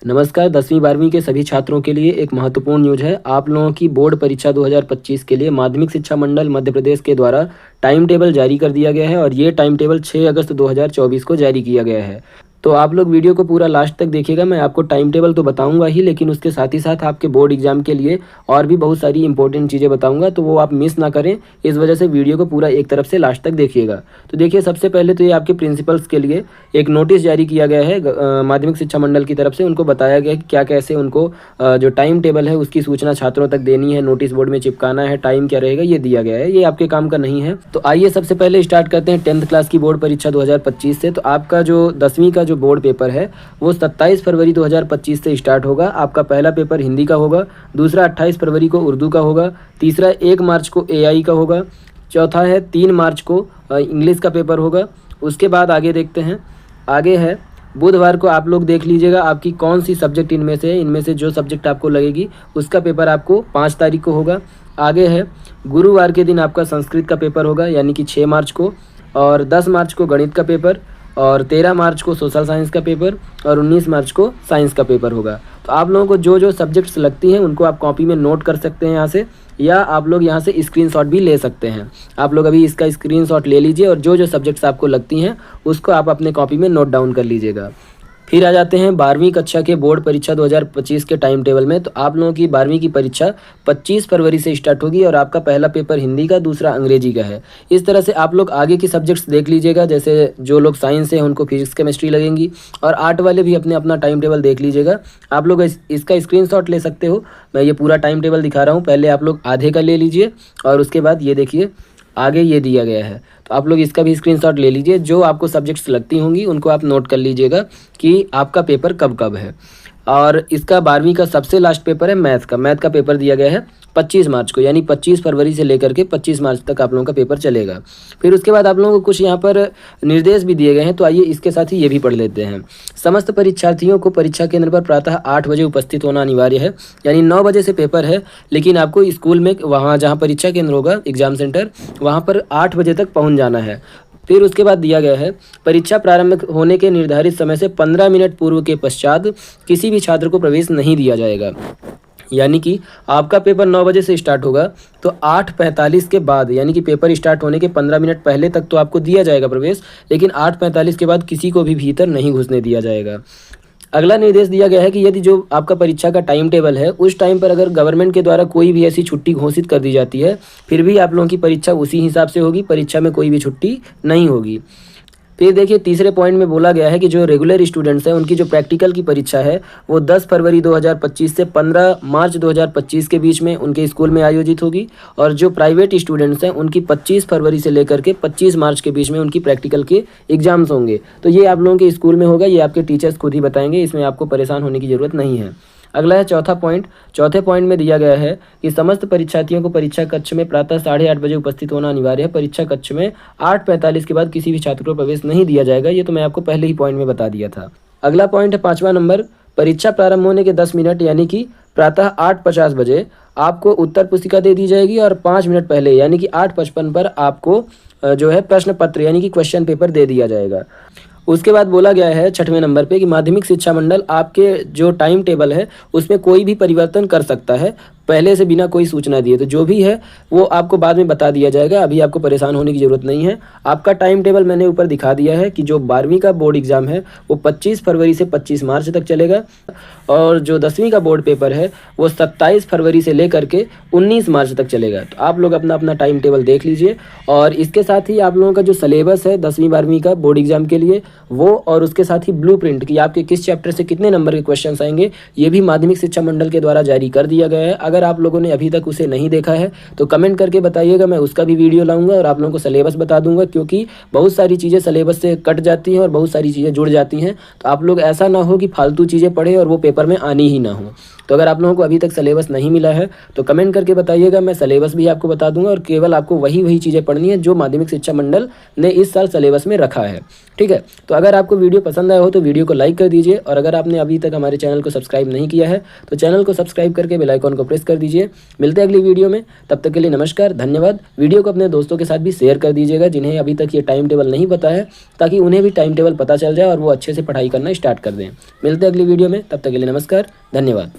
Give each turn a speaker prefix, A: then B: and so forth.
A: नमस्कार 10वीं 12वीं के सभी छात्रों के लिए एक महत्वपूर्ण न्यूज़ है। आप लोगों की बोर्ड परीक्षा 2025 के लिए माध्यमिक शिक्षा मंडल मध्य प्रदेश के द्वारा टाइम टेबल जारी कर दिया गया है और ये टाइम टेबल 6 अगस्त 2024 को जारी किया गया है। तो आप लोग वीडियो को पूरा लास्ट तक देखिएगा। मैं आपको टाइम टेबल तो बताऊंगा ही, लेकिन उसके साथ ही साथ आपके बोर्ड एग्जाम के लिए और भी बहुत सारी इंपॉर्टेंट चीज़ें बताऊंगा, तो वो आप मिस ना करें। इस वजह से वीडियो को पूरा एक तरफ से लास्ट तक देखिएगा। तो देखिए, सबसे पहले तो ये आपके प्रिंसिपल्स के लिए एक नोटिस जारी किया गया है माध्यमिक शिक्षा मंडल की तरफ से। उनको बताया गया कि क्या कैसे उनको जो टाइम टेबल है उसकी सूचना छात्रों तक देनी है, नोटिस बोर्ड में चिपकाना है, टाइम क्या रहेगा ये दिया गया है। ये आपके काम का नहीं है। तो आइए सबसे पहले स्टार्ट करते हैं 10th क्लास की बोर्ड परीक्षा 2025 से। तो आपका जो 10वीं का जो बोर्ड पेपर है वो 27 फरवरी 2025 से स्टार्ट होगा। आपका पहला पेपर हिंदी का होगा, दूसरा 28 फरवरी को उर्दू का होगा, तीसरा 1 मार्च को एआई का होगा, चौथा है 3 मार्च को इंग्लिश का पेपर होगा। उसके बाद आगे देखते हैं, आगे है बुधवार को आप लोग देख लीजिएगा आपकी कौन सी सब्जेक्ट इनमें से है। इनमें से जो सब्जेक्ट आपको लगेगी उसका पेपर आपको 5 तारीख को होगा। आगे है गुरुवार के दिन आपका संस्कृत का पेपर होगा, यानी कि 6 मार्च को, और 10 मार्च को गणित का पेपर, और 13 मार्च को सोशल साइंस का पेपर, और 19 मार्च को साइंस का पेपर होगा। तो आप लोगों को जो जो सब्जेक्ट्स लगती हैं उनको आप कॉपी में नोट कर सकते हैं यहाँ से, या आप लोग यहाँ से स्क्रीनशॉट भी ले सकते हैं। आप लोग अभी इसका स्क्रीनशॉट ले लीजिए और जो जो सब्जेक्ट्स आपको लगती हैं उसको आप अपने कॉपी में नोट डाउन कर लीजिएगा। फिर आ जाते हैं 12वीं कक्षा के बोर्ड परीक्षा 2025 के टाइम टेबल में। तो आप लोगों की 12वीं की परीक्षा 25 फरवरी से स्टार्ट होगी और आपका पहला पेपर हिंदी का, दूसरा अंग्रेजी का है। इस तरह से आप लोग आगे की सब्जेक्ट्स देख लीजिएगा। जैसे जो लोग साइंस है उनको फिजिक्स केमिस्ट्री लगेंगी, और आर्ट वाले भी अपने अपना टाइम टेबल देख लीजिएगा। आप लोग इसका स्क्रीनशॉट ले सकते हो। मैं ये पूरा टाइम टेबल दिखा रहा हूँ, पहले आप लोग आधे का ले लीजिए और उसके बाद ये देखिए आगे ये दिया गया है। तो आप लोग इसका भी स्क्रीनशॉट ले लीजिए। जो आपको सब्जेक्ट्स लगती होंगी उनको आप नोट कर लीजिएगा कि आपका पेपर कब कब है। और इसका 12वीं का सबसे लास्ट पेपर है मैथ का। मैथ का पेपर दिया गया है 25 मार्च को, यानी 25 फरवरी से लेकर के 25 मार्च तक आप लोगों का पेपर चलेगा। फिर उसके बाद आप लोगों को कुछ यहाँ पर निर्देश भी दिए गए हैं, तो आइए इसके साथ ही ये भी पढ़ लेते हैं। समस्त परीक्षार्थियों को परीक्षा केंद्र पर प्रातः 8 बजे उपस्थित होना अनिवार्य है, यानी 9 बजे से पेपर है, लेकिन आपको स्कूल में वहाँ जहाँ परीक्षा केंद्र होगा, एग्जाम सेंटर, वहाँ पर 8 बजे तक पहुँच जाना है। फिर उसके बाद दिया गया है परीक्षा प्रारंभ होने के निर्धारित समय से 15 मिनट पूर्व के पश्चात किसी भी छात्र को प्रवेश नहीं दिया जाएगा। यानी कि आपका पेपर 9 बजे से स्टार्ट होगा, तो 8:45 के बाद, यानी कि पेपर स्टार्ट होने के 15 मिनट पहले तक तो आपको दिया जाएगा प्रवेश, लेकिन 8:45 के बाद किसी को भी भीतर नहीं घुसने दिया जाएगा। अगला निर्देश दिया गया है कि यदि जो आपका परीक्षा का टाइम टेबल है उस टाइम पर अगर गवर्नमेंट के द्वारा कोई भी ऐसी छुट्टी घोषित कर दी जाती है, फिर भी आप लोगों की परीक्षा उसी हिसाब से होगी, परीक्षा में कोई भी छुट्टी नहीं होगी। फिर देखिए तीसरे पॉइंट में बोला गया है कि जो रेगुलर स्टूडेंट्स हैं उनकी जो प्रैक्टिकल की परीक्षा है वो 10 फरवरी 2025 से 15 मार्च 2025 के बीच में उनके स्कूल में आयोजित होगी, और जो प्राइवेट स्टूडेंट्स हैं उनकी 25 फरवरी से लेकर के 25 मार्च के बीच में उनकी प्रैक्टिकल के एग्जाम्स होंगे। तो ये आप लोगों के स्कूल में होगा, ये आपके टीचर्स खुद ही बताएंगे, इसमें आपको परेशान होने की ज़रूरत नहीं है। अगला है चौथा पॉइंट। चौथे पॉइंट में दिया गया है कि समस्त परीक्षार्थियों को परीक्षा कक्ष में प्रातः 8:30 बजे उपस्थित होना अनिवार्य है। परीक्षा कक्ष में 8:45 के बाद किसी भी छात्र को प्रवेश नहीं दिया जाएगा। ये तो मैं आपको पहले ही पॉइंट में बता दिया था। अगला पॉइंट है 5वां नंबर। परीक्षा प्रारंभ होने के 10 मिनट यानी कि प्रातः 8:50 बजे आपको उत्तर पुस्तिका दे दी जाएगी, और 5 मिनट पहले यानी कि 8:55 पर आपको जो है प्रश्न पत्र यानी कि क्वेश्चन पेपर दे दिया जाएगा। उसके बाद बोला गया है 6वें नंबर पे कि माध्यमिक शिक्षा मंडल आपके जो टाइम टेबल है उसमें कोई भी परिवर्तन कर सकता है पहले से बिना कोई सूचना दिए। तो जो भी है वो आपको बाद में बता दिया जाएगा, अभी आपको परेशान होने की ज़रूरत नहीं है। आपका टाइम टेबल मैंने ऊपर दिखा दिया है कि जो 12वीं का बोर्ड एग्ज़ाम है वो 25 फरवरी से 25 मार्च तक चलेगा, और जो 10वीं का बोर्ड पेपर है वो 27 फरवरी से लेकर के 19 मार्च तक चलेगा। तो आप लोग अपना अपना टाइम टेबल देख लीजिए, और इसके साथ ही आप लोगों का जो सिलेबस है 10वीं 12वीं का बोर्ड एग्जाम के लिए वो, और उसके साथ ही ब्लूप्रिंट कि आपके किस चैप्टर से कितने नंबर के क्वेश्चंस आएंगे, ये भी माध्यमिक शिक्षा मंडल के द्वारा जारी कर दिया गया है। अगर आप लोगों ने अभी तक उसे नहीं देखा है तो कमेंट करके बताइएगा, मैं उसका भी वीडियो लाऊंगा और आप लोगों को सिलेबस बता दूंगा, क्योंकि बहुत सारी चीज़ें सिलेबस से कट जाती हैं और बहुत सारी चीज़ें जुड़ जाती हैं। तो आप लोग ऐसा ना हो कि फालतू चीज़ें पढ़े और वो पेपर में आनी ही ना हो। तो अगर आप लोगों को अभी तक सिलेबस नहीं मिला है तो कमेंट करके बताइएगा, मैं सिलेबस भी आपको बता दूंगा, और केवल आपको वही चीज़ें पढ़नी है जो माध्यमिक शिक्षा मंडल ने इस साल सिलेबस में रखा है। ठीक है। तो अगर आपको वीडियो पसंद आया हो तो वीडियो को लाइक कर दीजिए, और अगर आपने अभी तक हमारे चैनल को सब्सक्राइब नहीं किया है तो चैनल को सब्सक्राइब करके बेल आइकॉन को प्रेस कर दीजिए। मिलते हैं अगली वीडियो में, तब तक के लिए नमस्कार, धन्यवाद। वीडियो को अपने दोस्तों के साथ भी शेयर कर दीजिएगा जिन्हें अभी तक ये टाइम टेबल नहीं पता है, ताकि उन्हें भी टाइम टेबल पता चल जाए और वो अच्छे से पढ़ाई करना स्टार्ट कर दें। मिलते हैं अगली वीडियो में, तब तक के लिए नमस्कार, धन्यवाद।